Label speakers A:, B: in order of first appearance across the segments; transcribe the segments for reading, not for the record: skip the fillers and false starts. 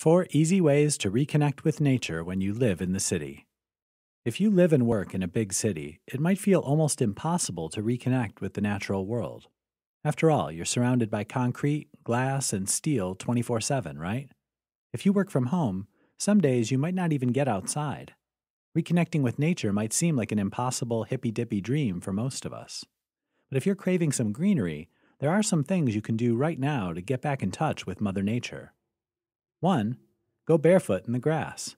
A: 4 easy ways to reconnect with nature when you live in the city. If you live and work in a big city, it might feel almost impossible to reconnect with the natural world. After all, you're surrounded by concrete, glass, and steel 24/7, right? If you work from home, some days you might not even get outside. Reconnecting with nature might seem like an impossible hippy-dippy dream for most of us. But if you're craving some greenery, there are some things you can do right now to get back in touch with Mother Nature. 1. Go barefoot in the grass.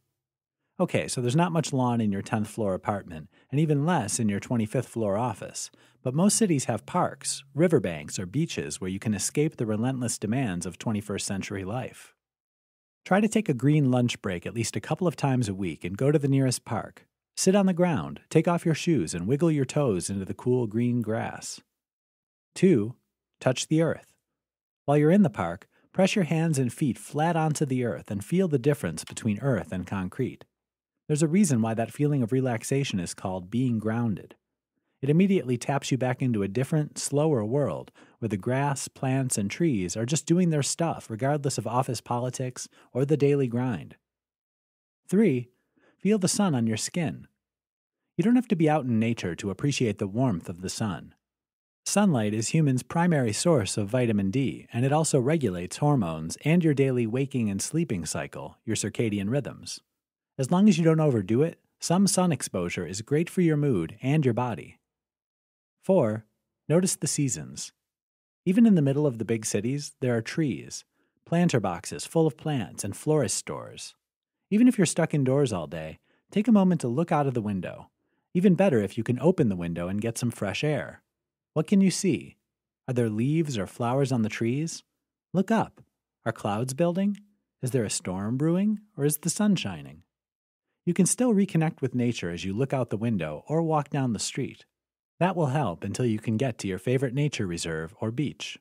A: Okay, so there's not much lawn in your 10th floor apartment, and even less in your 25th floor office, but most cities have parks, riverbanks, or beaches where you can escape the relentless demands of 21st century life. Try to take a green lunch break at least a couple of times a week and go to the nearest park. Sit on the ground, take off your shoes, and wiggle your toes into the cool green grass. 2. Touch the earth. While you're in the park, press your hands and feet flat onto the earth and feel the difference between earth and concrete. There's a reason why that feeling of relaxation is called being grounded. It immediately taps you back into a different, slower world where the grass, plants, and trees are just doing their stuff regardless of office politics or the daily grind. 3. Feel the sun on your skin. You don't have to be out in nature to appreciate the warmth of the sun. Sunlight is humans' primary source of vitamin D, and it also regulates hormones and your daily waking and sleeping cycle, your circadian rhythms. As long as you don't overdo it, some sun exposure is great for your mood and your body. 4. Notice the seasons. Even in the middle of the big cities, there are trees, planter boxes full of plants, and florist stores. Even if you're stuck indoors all day, take a moment to look out of the window. Even better if you can open the window and get some fresh air. What can you see? Are there leaves or flowers on the trees? Look up. Are clouds building? Is there a storm brewing, or is the sun shining? You can still reconnect with nature as you look out the window or walk down the street. That will help until you can get to your favorite nature reserve or beach.